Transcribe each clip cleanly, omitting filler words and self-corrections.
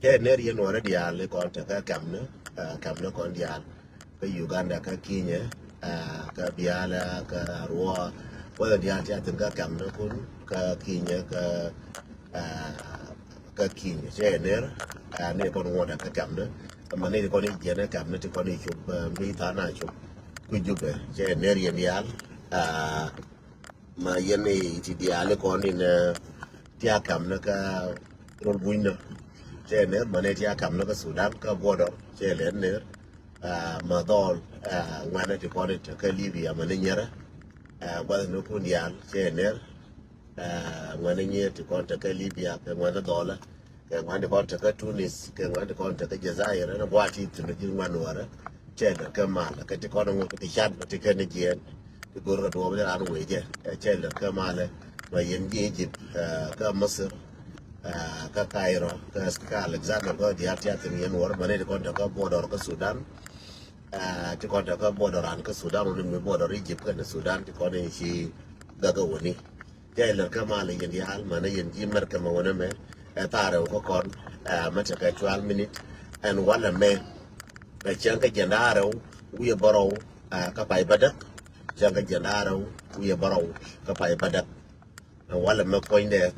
ke ne ri no ra dia le kon ta kam ne kon dia ka Uganda ka Kenya ka biala ka ruwa wala dia ta tin ka kam ne kun ka Kenya ka Kenya che ne kon ngoda ka kam ne ma ne kon je ne kam ne ti kon chu mi ta na chu ku jube che ne ri dia ma yene ti dia le kon ne tia kam ne ka rol buina che ne ma ne tia kam ne ka Sudan ka border che le ne ma dol ngwana ti kon te ka Libya ma ne nyara wala no kun yal che ne ngwana nye ti kon te ka Libya ka ngwana dola ka ngwana kon te ka Tunis ka ngwana kon te ka Jazair na gwati ti no jin ngwana wara che ne ka mala ka ti kon ngo ti chat ti ka ne jien ti gor ka do ba ran weje che ne ka mala ma yen ji Egypt ka Masir ka Cairo ka Alexander ko dia tia tin yen war mane ko ta ka border ka Sudan ti ko ta ka border an ka Sudan ni mi border Egypt ka Sudan ti ko ne shi daga wani ya ila ka mala yen ya al mane yen ji mar ka ma wona me tare ko kon ma ta ka 12 minute and wala me ka chan ka jandaro wiye baro ka pai badak chan ka jandaro wiye baro ka pai badak wala me ko inde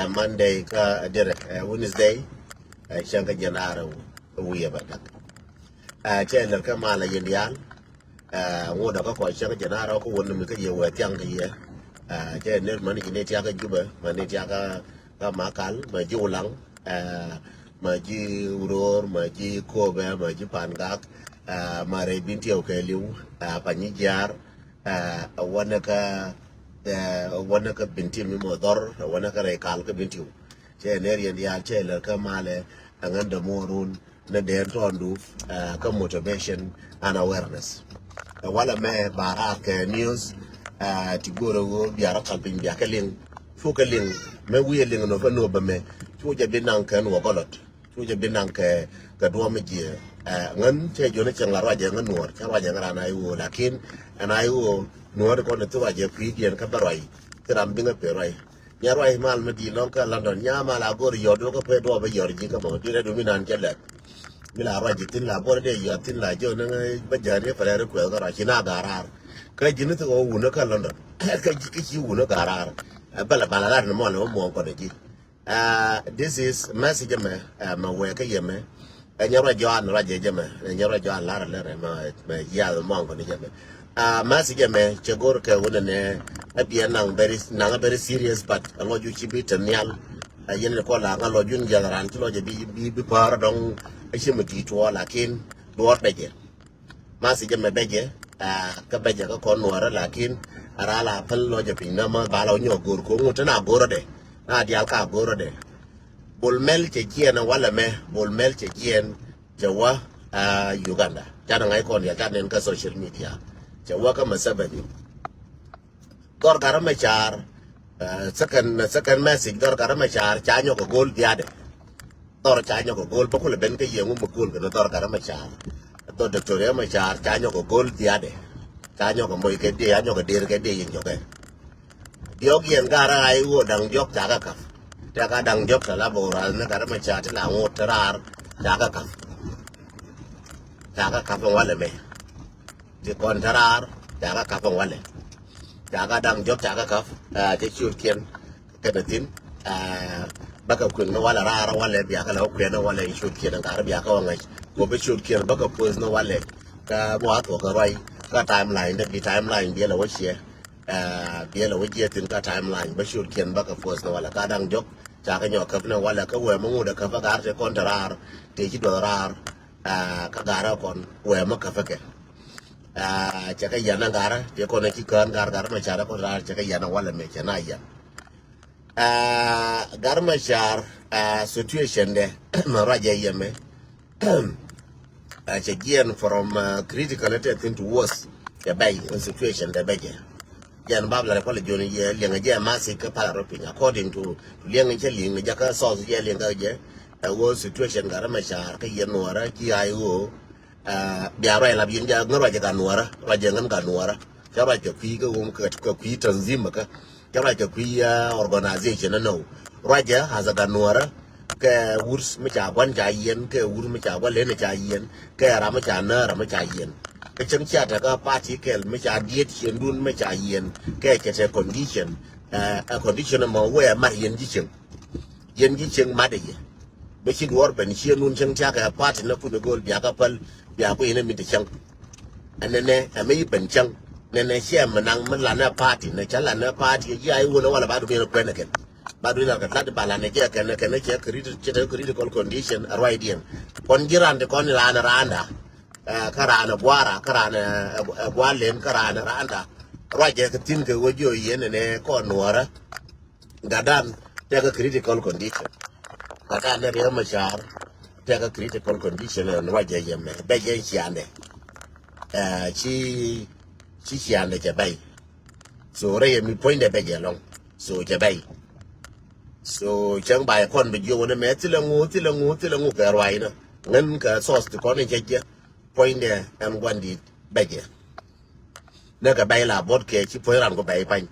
Monday ka dire Wednesday shanka janaro wiya badak che ka mala yendial ngoda ka ko shanka janaro ko wonna mi ka ye wa tyang ka ye che ne man ni ne tia ka juba man ne tia ka makal ma ji ulang ma ji uror ma ji kobe ma ji pangak ma re binti o ke liu pa ni jar wana ka wana ka binti mi modor wana ka rekal ka binti che ne rian ya che la ka male angan da morun na der tondu ka motivation and awareness wala me barak news ti goro go biara kalpin biya kalin fu kalin me wiye ling no fa no ba me chu je binan kan wo golot chu je binan ka do me je ngan che jo ne chang la raje ngan nuor cha raje ngara na yu lakin ana yu nuor ko ne tu raje pi dien ka baroi kram binga pe roi nya roi mal me di non ka London nya mala gor yo do ko pe do ba yor ji ka mo di re do minan che le mi la raje tin la bor de yo tin la jo ne ba jare fa re ko ga ra china garar ka jini to wu ne ka London ka ji wu ne garar bala la no mo ko de ji this is message me ma we ka yeme nyara joan raje jeme nyara joan la re ma ya mo ko ni jeme message me chegor ka wona ne abia very serious but ngo ju chi bit nyal yen ko la ngalo jun jalaran ti lo je bi par dong ashimati to lakin do beje message me beje ka beje ka kon wara lakin ara la pal lo je pin na ma ba lo nyo gor ko ngota na goro de na dial ka goro de bolmel che kien wala me bolmel che kien jawa Uganda jana ngai kon ya jana ka social media jawa ka masabani dor garama char second message dor garama char chanyo ko gol diade dor chanyo ko gol pokole ben ka yengu mo gol ko dor garama char dor doctor ma char chanyo ko gol diade chanyo ko moy ke dia nyo ko dir ke dia yin joke diok yen gara ai wo dang jok jaga ka jaga dang jok la boral na garama char la ngot rar jaga ka wala me di kon tarar jaga ka wala jaga dang jok jaga ka je chur kien kedatin baka kun no wala rara wala biya ka law kien wala chur kien ka biya ka wangai go be chur kien baka pos no wala ka bo ato ka rai ka timeline da bi timeline biya la wache biya la wache tin ka timeline ba chur kien baka pos no wala ka dang jok jaga nyo ka na wala ka we mo da ka fa gar je kon tarar te ji do rar ka gara kon we mo ka fa ke chaka yana gara je ko na ki kan gara ma chara ko rar chaka yana wala me chana ya gar ma char situation de ma raja yeme chagian from critical to worse the bay situation the bay yan babla ko le joni ye lenga je masi ka pala roping according to lenga che linga jaka so ye lenga je wo situation gar ma char ka yen wara ki ayo biara la bin ja ngara ja kanwara raja ngan kanwara jara ja kwi ga ka kwi tanzim ka jara ja kwi organization no raja haza kanwara ke urs me cha wan cha yen ke ur me cha wan le ne cha yen ke ra me cha na ra me cha yen ke chen cha ta ka party ke me cha diet chen dun me cha yen ke che condition a condition mo we ma yen ji chen ma de ye be chi wor ben chi nun chen cha ka party na ku ne gol bia ka pal bia ku ne mi de chang anene a me ben chang ne she menang men la na party ne cha la na party ya ai wo na wala ba do ne ko ne ken ba do na ka tat ba la ne ke ken che critical condition right in kon jiran de kon la na randa karana gwara karana gwalen karana randa raje ka tin ke wo jo yen ne ko nuora gadan te ka critical condition gadan ne ya mashar te ka critical condition ne raje yemme be je chiande chi chiande je bay so re mi point de be je long so je bay so chẳng bài con bị vô nên mẹ chỉ là ngu cái loại nữa nên cái sauce thì có nên chơi chứ point de em quan đi bây giờ nên cái bay là bot cái chỉ point làm cái bay bánh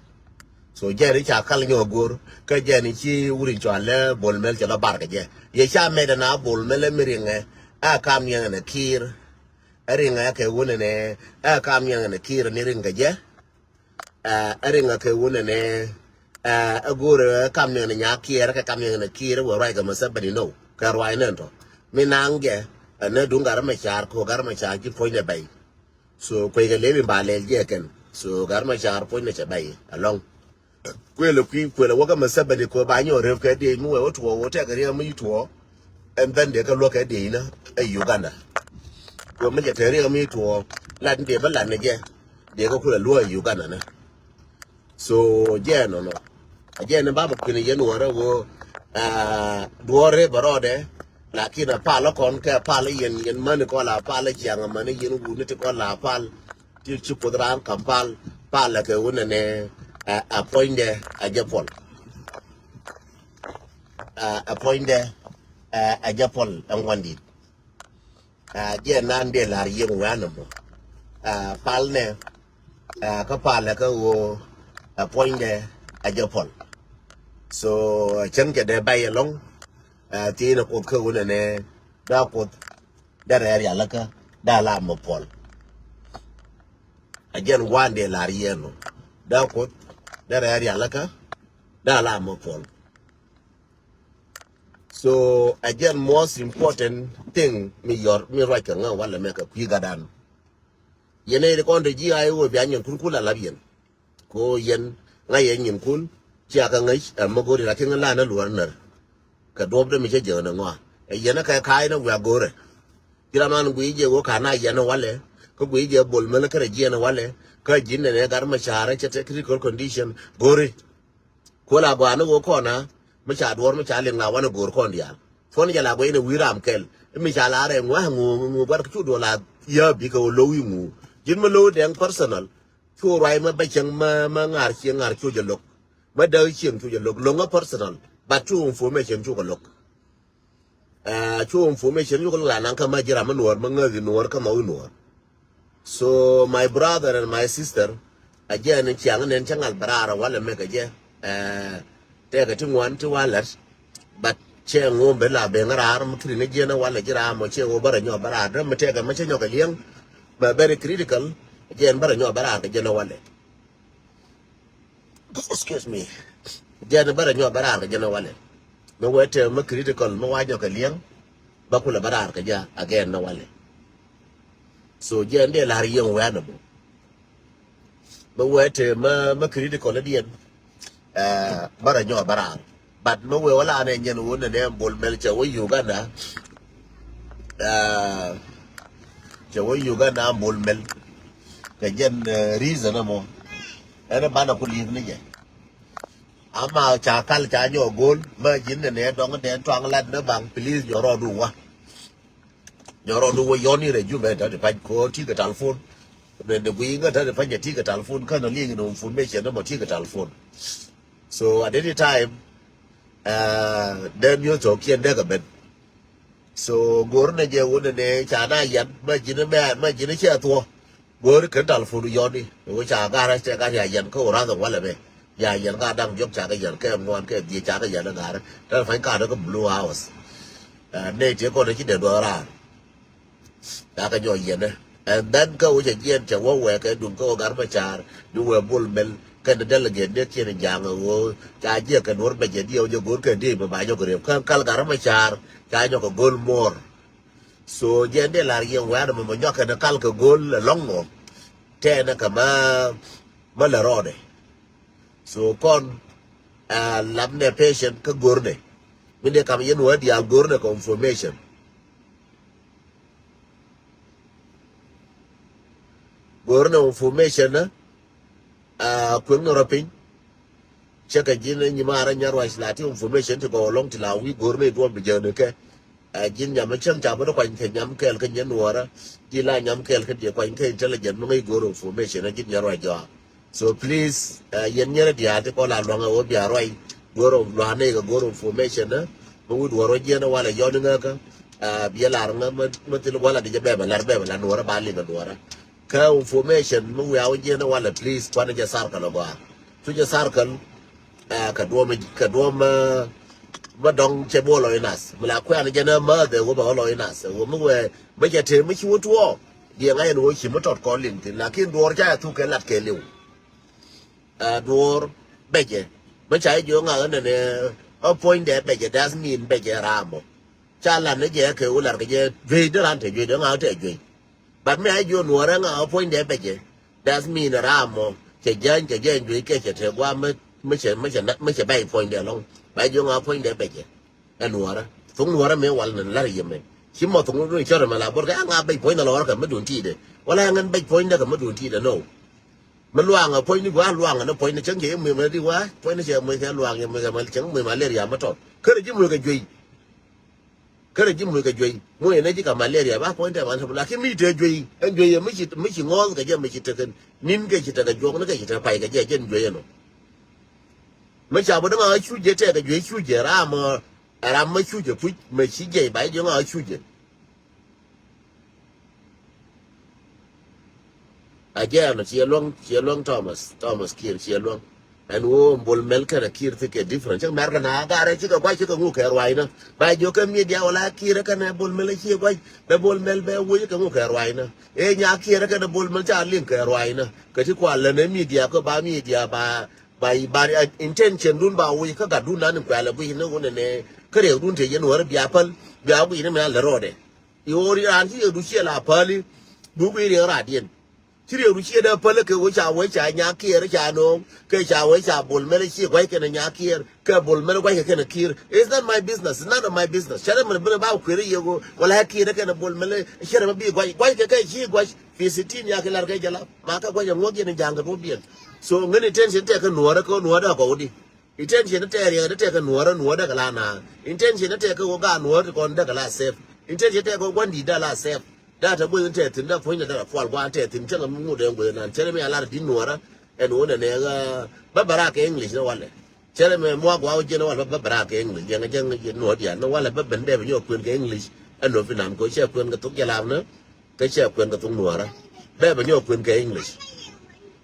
so giờ đi chả khăn nhiều gùr cái giờ này chỉ urin cho là bol mel cho nó bar cái giờ giờ cha mẹ đã bol mel mới riêng à cam như này kia riêng cái vốn này cam như này kia này riêng cái giờ riêng cái vốn này agora kamne na nyakiera ka kamne na kira wo rai ga masabani no ka rwai nento minange na dungar ma char ko gar ma char ki poine bay so ko ga lebi ba le je ken so gar ma char poine che bay along kwele kwele wo ga masabani ko ba nyo re ka de mu wo to wo te ga re mu to and then de ka lo ka de na Uganda ko me je te re mu to lan de ba lan ne je de ko kula lo Uganda na so je no again baba kini yen wara wo duore barode lakini pala kon ka pala yen man ko la pala janga man yen wu ne ko la pal ti ci podran kampal pala ke wona ne a poinde a japon a poinde a japon an wandi je nan de la yen wana mo pal ne ka pala ka wo a poinde a japon so chân cái đề bay long thì nó có cơ hội này đã có đã ra là cái đã làm một phần again one day là riêng đã có đã ra là cái đã làm một phần so again most important thing mi right cái ngang wala me cái quý gadan ye này con de ji ai wo bi anyen kun kula labiyen ko yen ngai yen kun chia ka ngai ma gori la kin la na luar nar ka dob de mi je na ngwa yana ka kai na wa gore kira man gui je go kana yana wale ko gui je bol mel ka je na wale ka jin ne gar ma shara che technical condition gore ko la ba no go kona ma cha dor ma cha le nga wana gor kon dia fon ja la go ina wiram kel mi cha la re ngwa ngu bar ku do la ya bi ko lo wi mu jin ma lo deng personal chu rai ma ba chang ma ngar chi ngar chu je lok mà đời chuyện chú lộc long personal but chú information chú lộc chú information chú là năng kama jira manuar mangazi nuar kama unuar so my brother and my sister again in chiang nen changal barara wala meka je te ga tingwan tu wala but che ngom be la be ngara am kri ne je na wala jira mo che go bara nyo bara da mate ga mache nyo ga liang ba very critical again bara nyo bara ga je na wala excuse me jana bara nyo bara ga jana wale no wete ma critical ma wajo ka liang ba kula bara ka ja again na wale so jende la riyo wana bo ma wete ma critical dien bara nyo bara but no we wala ne nyen wona ne bol mel cha wo Uganda cha wo Uganda bol mel ka jen reason mo ana bana ko live ne je ama cha kal cha nyo gol ma jin ne dong de twang lat ne bang please yoro du wo yoni re ju be da de pa ko ti ka telephone ne de wi ga da de pa ti ka telephone ka no li no information no ti ka telephone so at any time dem yo to kien de ga ben so gor ne je wo ne cha na yan ma jin che to gor ka telephone yoni wo cha ga ra che ga ya yan ko ra da wala be ya yan ga dang job cha ga yan ke mon ke di cha ga yan ga ra ta fa ka da ko blue house ne je ko da ki da dora da ka jo yen and then ka wo je yen che wo we ka dun ko gar ma char du we bul mel ka da delegate ne ti ne jang wo ka je ka nor ba je dio je gor ka di ba jo ko ka kal gar ma char ka jo ko gol mor so je de la yen wa da mo jo ka da kal ka gol long no te na ka ma la rode so kon lab ne patient ka gor ne mi de kam yen wa di al gor ne confirmation gor ne information na kun no rapin chaka jin ni mara nyarwa islati information to go along to la wi gor ne do bi je ne ke jin nyam chang cha ba kwa ke nyam kel ke nyen wora ji la nyam kel ke je kwa ke intelligent no ngai gor information na jin nyarwa jo so please yen nyere dia te ko la lo nga o bi aroi gor lo ne ga gor information na mo wi woro je na wala yo nga ka bi la nga ma ti wala di je be ba la no wora ba li ga wora ka information mu ya waje na wala please kwana ja sarka la ba tu ja sarka ka do ma dong che bo lo inas mala kwa na jana ma de wo ba lo inas wo mu we ba ja te mu chi wo tuo dia ngai no chi mu tot ko lin tin lakin dor ja tu ke lat ke liu dor be je ma chai jo nga ne a point de be je das mean be je ramo cha la ne je ke u lar ke je ve de ran te je de nga te je but me ayo nuora nga point de beje that's mean ramo che jan ju ke che te gwa me che bai point de long bai jo nga point de beje nuora tung nuora me wal nan la yeme chimo tung ru che ma la bor ga nga bai point de lo ka me dun ti de wala ngan bai point de ka me dun ti de no me luang a point ni gwa luang na point chang je me me di wa point ni che me ka luang ye me ka ma chang me ma le ya ma to ke ji mu ka ju kare ji mu ka joyi mu ne ji ka malaria ba ko inda ban sabula kin mi te joyi en joyi mi ci ngol ka je mi ci takan nin ka ci taga jog na ka ci ta pai ka je jen joyi no ma cha bu da ma chu je te ka joyi chu je ra ma chu je pu ma ci je ba je ma chu je a je na ci long Thomas kir ci long and wo bol mel kana kir ke different chak mer kana gare chi ka kwa chi ka ngu ka rwai na ba jo ka media wala kir kana bol mel chi kwa da bol mel be wo ka ngu ka rwai na e nya kir kana bol mel cha lin ka rwai na ka ti kwa le ne media ko ba media ba intention dun ba wo ka ga dun nan kwa la bu ne wo ne ka re dun te yen wor bia pal bia bu ne me la rode yori an chi du chi la pali bu bi re ra dien chỉ điều chi đó phải là cái với cha nhà kia đó cha nó cái cha với cha bol mê chi quay cái nhà kia cái bol mê quay cái kia it's not my business it's none of my business chả mình bên bao query yêu wala kia đó cái bol mê chả mình bị quay cái chi quay vì sitin nhà cái là cái jala mà cái quay yang ngó kia nó giang cái vô biển so người intention thế cái nuora đó có đi intention thế cái nuora đó cái là na intention thế cái cái nuora còn đó cái là safe intention thế cái quan đi đó là safe da ta bu ta tin da point da fal gwa ta tin changa mu de ngwe nan chere me ala din nuara en wona ne ga babara ke english no wale chere me mo gwa o je no wale babara ke english je nga je no dia no wale babben de yo kwen ke english en no finam ko che kwen ga tuk ya lam na ke che kwen ga tung nuara be ba yo kwen ke english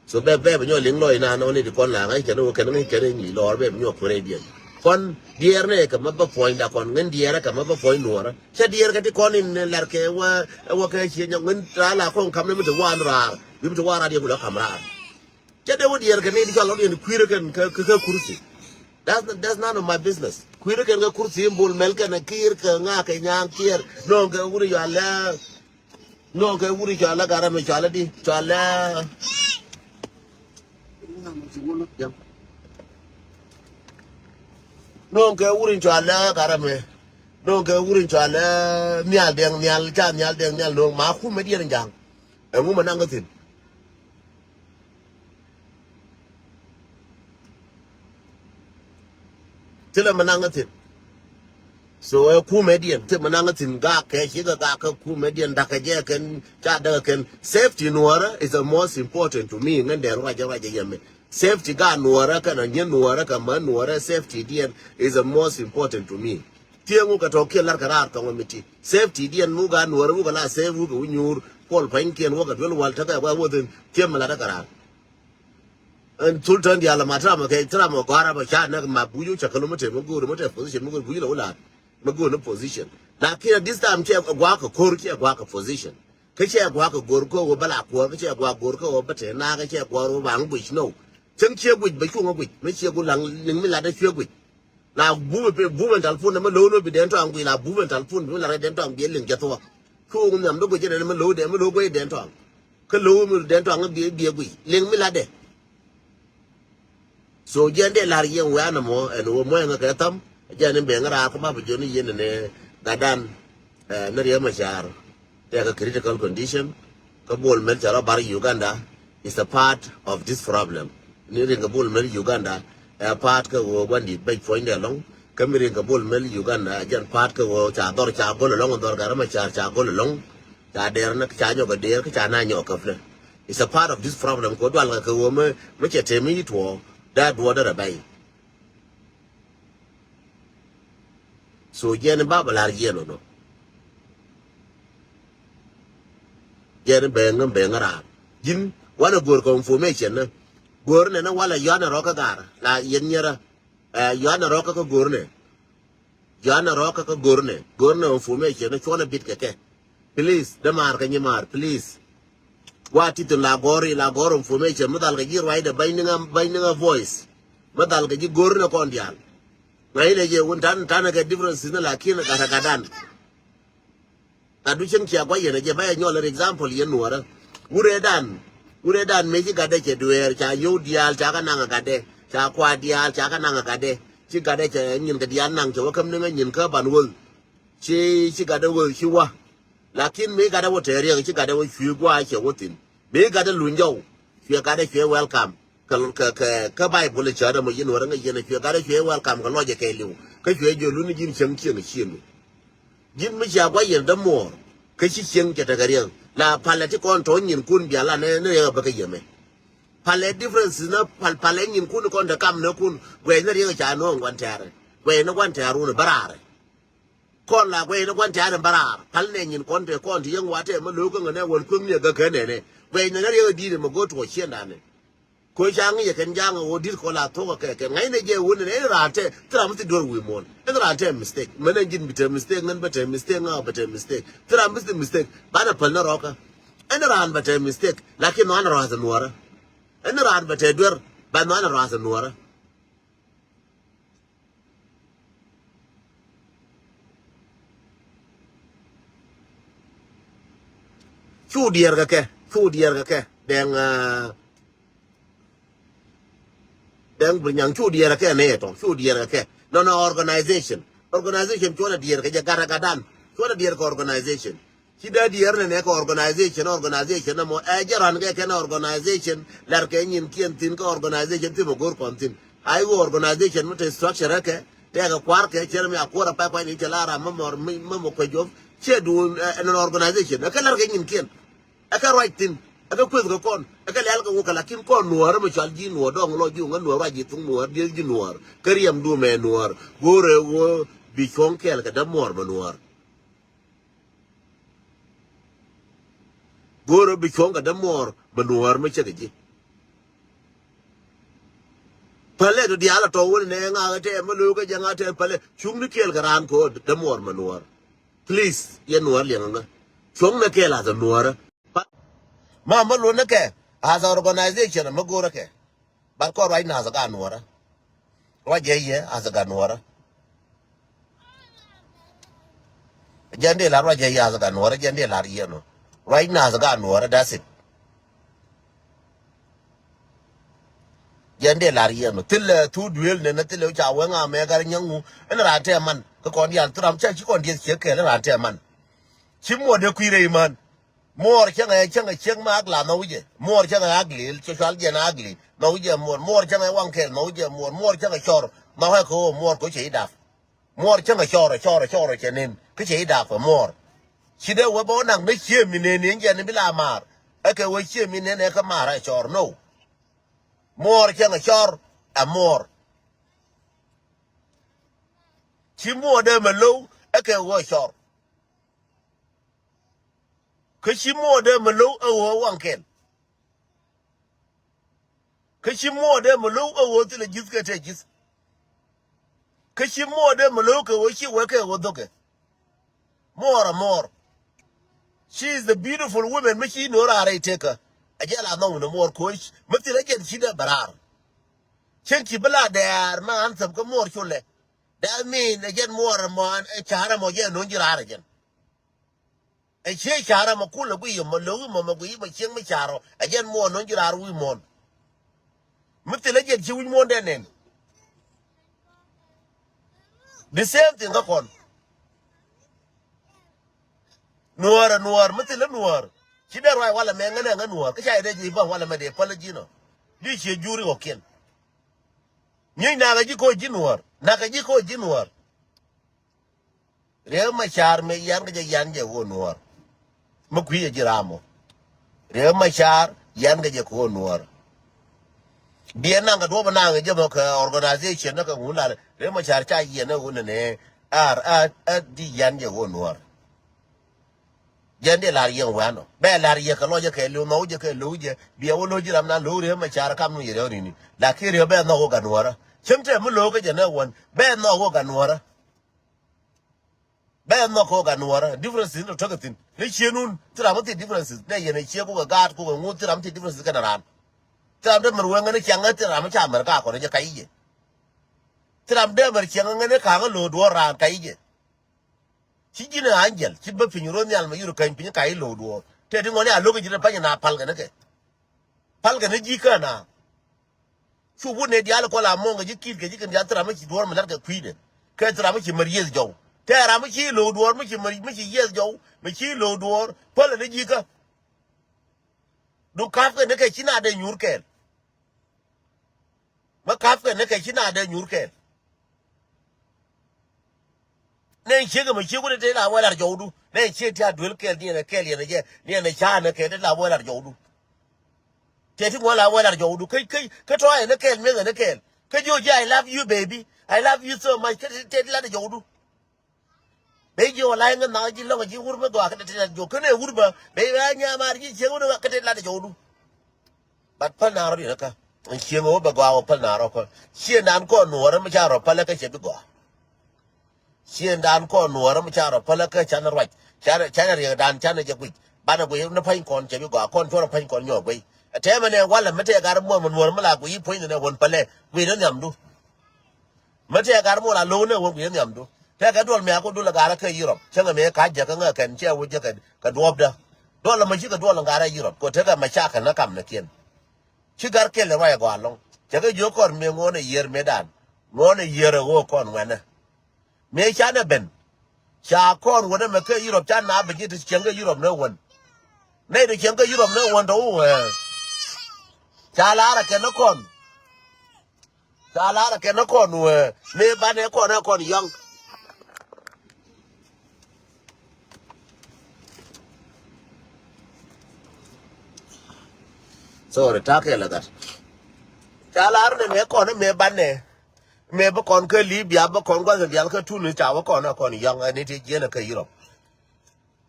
so be ba yo ling loi na no ni di kon la ngai che no ke ngai ke ni lo be yo kwen dia kon dier ne ka mabba point da kon ngen dier ka mabba point nuora cha dier ka ti kon in lar ke wa ka chi ngen tra la kon kam ne mu wa ra bi mu wa ra dia gula kamra cha de wo dier ka ne di ka lo ni kwire kan ka kursi that's none of my business kwire kan ka kursi mbul mel ka na kir ka nga ka nyang kir no ga wuri ya la gara me cha la di cha la non ke wurin chala karame non ke wurin chala nyal deng nyal no ma ku me dien jang e mu mananga tin tila mananga tin so e ku me dien te mananga tin ga ke shi ga ku me dien da ka je ken cha da ken safety nuara is the most important to me ngan der wa ja yeme safety ga nuara kana nyen nuara kama nuara safety dien is the most important to me tiengu ka to ke lar karar to miti safety dien mu ga nuara mu ga la save mu ga nyur pol pankien wo ga dol wal ta ga wa wodin tiem la da karar en sultan dia la matra ma ke tra mo gara ba cha na ma buju cha kalu mate mu gu position mu gu la wala ma go na position la kira this time che gwa ka kor che gwa ka position ka che gwa ka gor ko wo bala ko ka che gwa gor ko wo bate na ka che gwa ro bang bu no chen che bu ba chu ngwi me che gu lang ning mi la da che gwi la bu ben tal phone ma lo no bi den to ang la bu ben tal phone bi la den to ang bi ling ja to ko ngam do go je ma lo de ma lo go den to ka lo mi den to ang bi gwi ling mi la de so jende la yen wa na mo en wo mo nga ka tam jende be ngara ko ma bu joni yen ne gadan na riya mashar they have a critical condition ka bol mel tara bar Uganda is a part of this problem ni ringa bol mel Uganda a part ka wo wandi bay point long ka mi ringa bol mel Uganda jan part ka wo cha gol long dor gar ma cha gol long cha der na cha nyo ka der ka cha na nyo ka fle is a part of this problem ko dwal ka wo me che temi to that water bay so jen ba balar jen no jen bengara jin wana gor confirmation na gor ne na wala yana roka gar la yenyera yana roka ko gor ne yana roka ko gor ne information na chona bit ke please da mar ka nyimar please wati to la gor information madal ga jir waida baininga voice madal ga ji gor ne kon dial ngai le je won tan ga difference na la kina ga gadan adu chen kia kwa yene je ba nyola example yen nuara ure dan meji gade che duer cha yu dial cha kananga gade cha kwa dial cha kananga gade chi gade che nyin ga dial nang cho kam nga nyin ka ban wul chi gade wul chi wa lakin me gade wo tere chi gade wo chi kwa che wotin me gade lunjau chi gade che welcome ka bible cha da mo yin wara nga yene chi gade che welcome ka loje ke liu ka che jo lu ni jin cheng chien jin mi ja kwa yen da mo ka chi cheng ke ta gariyan la pala ti kon to nyin kun bia la ne ya ba ka yeme pala difference na pala nyin kun kon da kam ne kun we na ri ga no ngwan tare we na ngwan taru ne barare kon la we na ngwan tare barare pal ne nyin kon te kon ti yang wa te ma lo ko ne won kun ne ga ka ne we na ri ga di ne ma go to chen da ne ko jang ye ken jang o dir ko la to ka ke ngai ne je won ne ra te tra mu ti dor wi mon en ra te mistake menen jin bite mistake nan bite mistake nga bite mistake tra mu ti mistake ba na pal na roka en ra an bite mistake lakin no an ra za nuara en ra an bite dor ba no an ra za nuara chu dier ga ke deng bunyang chu dier ke ne to chu dier ke no organization chona dier ke jagara gadan chona dier ko organization sida dier ne ko organization na mo jaran ke na organization lar ke nyin kien tin ko organization ti mo gor kontin ai wo organization mo te structure ke te ga kwar ke cher mi akora pa ni telara mo ko job che du en organization ka lar ke nyin kien ka right tin aka kwez ko kon aka le alka ko lakin kon nuar mo chal ji nuar dong lo ju ngan nuar ji tung nuar di ji nuar kariam du me nuar gore wo bi kon kel ka da mor ma nuar gore bi kon ka da mor ma nuar ma che ji pale do di ala to won ne nga te ma lu ka janga te pale chung ni kel garan ko da mor ma nuar please ye nuar le nga chung na kel a da nuar ma lo na ke as organization ma go ke ba ko right na za ga nuara wa je ye as ga nuara jende la wa je ye as ga nuara jende la ye no right na za ga nuara that's it jende la ye no til tu duel ne na til cha wa nga me gar nyangu en ra te man ko kon yan tram cha chi kon die ke ra te man chi mo de kuire man more chang ma agla no je more chang agli social je na agli no je more chang wan ke no je more chang chor ma ha ko more ko che da more chang chor che nen ke che da for more chi de wo bo nang me che mi ne ne je ne bila mar e ke wo che mi ne ne ka mar chor no more chang chor a more chi mo de me lo e ke wo chor kashi mo de melo awo wanken kashi mo de melo awo tile jiska te jis Kashi more de maloka wo shi weke wo doke. More and more. She is the beautiful woman me shi no ra take her. Ajala no no more coach. Mati again she da barar. Chenki bala there man some ko more chule. That mean again more and more a chara mo again no jira again. A che chara mo kula gui mo lo mo mo gui mo cheng me charo again more no jira wi mon. Mati again she wi mon den. The same thing upon. Nuar, mutila nuar. Chida roi wala mengana nga nuar. Kisha ide jiba wala mede palagino. Di chi juri okien. Nyi naga jiko jinuar. Naga jiko jinuar. Reo machar me yanga yanje ho nuar. Mukwiye jiramo. Reo machar yanga je ko nuar. Bien nanga do bananga jabo ka organization naka ngula. Reo machar cha yena wonne di yanje ho nuar. Jende la yen wano be la ye ka loje ke lu no je ke lu je bi wo lo jiram na lu re ma chara kam ni re ni la ki re be no go ganwara chimte mu lo ke je na won be no go ganwara difference in to gatin ni chenun tira mati differences ne ye ne che ko ga ko ngu tira mati differences kana ran tira de mer wen ne kyanga tira ma cha mer ka ko je kai je tira de mer kyanga ne ka ga lo do ran kai je Chijina angel, chiba pinyuro ni alma yuru kain pinya kai lo duo. Te ngone a logo jina panya na palga nake. Palga ne jika na. Chu wune di ala kola monga jikit ke jikan jatra ma chi duor ma larga kuide. Ke tra ma chi mariyez jaw. Te ra ma chi lo duor ma chi yes jaw, ma chi lo duor, pala ne jika. Du kafka ne ke china de nyurkel. Ma kafka ne ke china de nyurkel. Nen chega ma chego de la wala jodu nen cheta dul kel ni na kel ni je ni na cha na ke de la wala jodu te ti wala wala jodu kai ka to ai na kel me na kel ka jo je I love you baby I love you so much ka te la jodu be jo la nga na ji lo ji urba do ka te la jo ka ne urba be ya nya ma ji chego do ka te la jodu bat pa na ro ni ka chego ba gwa pa na ro ko chien dan ko no ra ma cha ro pa la ka che bi go Sien dan ko nuora mcharo palaka chana right chana ri dan chana je kwit bana go na pain kon che go kon to pain kon nyo gwe atema ne wala mate gar mo nuora mala go yi point ne won pale gwe no nyamdu mate gar mo la lo ne won gwe nyamdu te ga dol me ko dol gara ka Europe changa me ka je ka nga kan che wo je ka dobda dol ma shi ka dol gara Europe ko te ga ma cha ka na kam na kien shi gar ke le wa go along che ga jo kon me ngone yer medan ngone yer go kon wana me chana ben cha kon wona me ke Europe cha na be ji chenga Europe no won ne de chenga Europe no won do cha la ra ke no kon me ba ne kon young so re ta ke la that cha la ra me kon me ba ne me ba kon ke Libya ba kon ga ga ka tu ni cha ba kon young ani ti je na ke Europe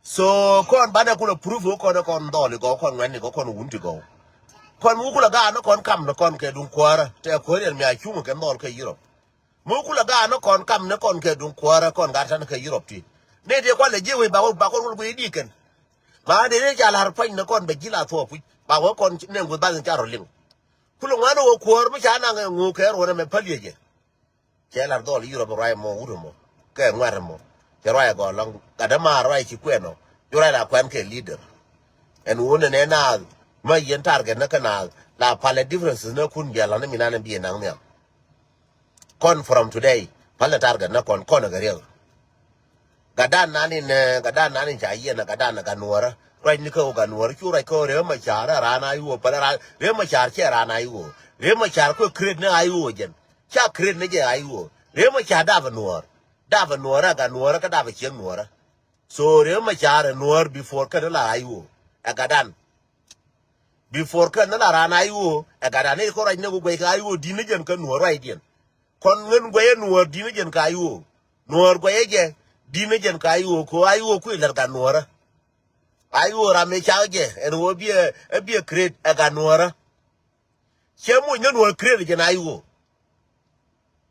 so kon bana kuna proof ko na kon dole go kon ngani go kon wunti go kon mu kula ga no kon kam no kon ke dun kwara te ko ren mi achu ke dol ke Europe mu kula ga no kon kam no kon ke dun kwara kon ga tan ke Europe ti ne de ko le je we ba kon go di ken ma de ne ja lar pa no kon be gila to fu ba wo kon ne go ba ja ro ling kula ngano wo kwar mu cha na ngu ke ro ne me palije ke lar dol Europe rai mo uru mo ke ngwar mo Jeroy go long kadama right kweno jura la kwen ke leader and wona ne na ma yen target na kana la pale differences na kun biala na minana bi na ngam kon from today pale target na kon ga real gadan nani cha yen gadan na ganwara right ni ko ganwara chu right ko re ma chara rana yu pale re ma char che rana yu re ma char ko create na ayu jen cha create ne je ayu re ma cha da Dava nuora ga nuora ka dava chien nuora. So re ma chara nuor before ka la ayu. Agadan. Before ka la rana ayu, agadan e ko ra ne go gwe ka ayu di ne jen ka nuora idien. Kon ngen gwe nuor di ne jen ka ayu. Nuor gwe je di ne jen ka ayu ko ayu ku ler ga nuora. Ayu ra me cha je en wo bi create aga nuora. Chemu ne nuor create jen ayu.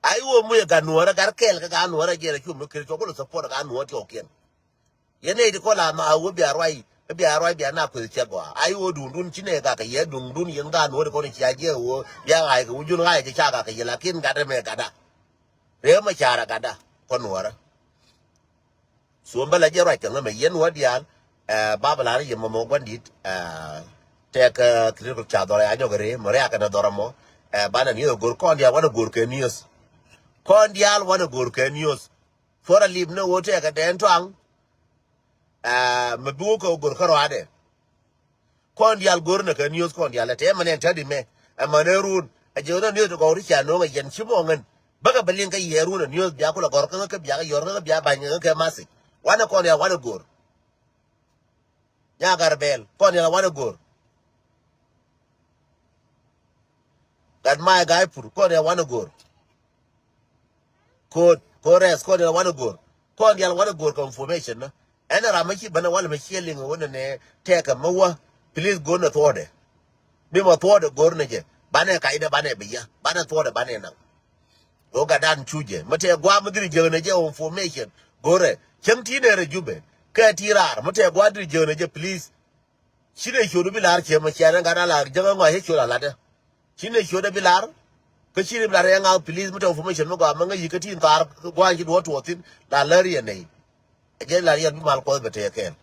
ai wo mu ga nuora gar kel ga nuora je chu mu kir to ko support ga nuora to ken yene di ko la ma wo bi arwai na ko che go ai wo dun chine ga ka ye dun yen ga nuora ko ni cha je wo ya ai ga wujun ga je cha ga ka ye la kin ga da me ga da re ma cha ra ga da ko nuora so mbala je ra kan me yen wo dial babala ye mo gwandit te ka kri cha do ya jo gre mo re ka na do mo bana ni gor ko dia wana gor ke news kon dial wana gor ke news fora lib no wote ka den twang me bu ko gor ko ade kon dial gor na ke news kon dial te manen tadi me manerun a je no news ko ri cha no ga yen chimo ngan baga balin ka yeru na news bia ko la gor ka bia ga yor ka bia ba ngan ke masi wana kon ya wana gor ya garbel kon ya wana gor that my guy pur kon ya wana gor Kores ko da wani gor ko da wani gor confirmation na ana ramaki bana wala makielin wannan ne take mawa please go na tode bi ma tode gor ne je bana kaida bana biya bana tode bana nan o ga dan chuje mate gwa mudiri je ne je information gore kemti ne rejube ka tirar mate gwa diri je ne je please shine shodu bilar ke ma kiyan ga dala jaga ngwa he shola lada shine shodu bilar ka shiri bilar ya nga please muta information mo ga manga yikati tar gwa ji do to tin la lariya ne je lariya bi mal ko bete ken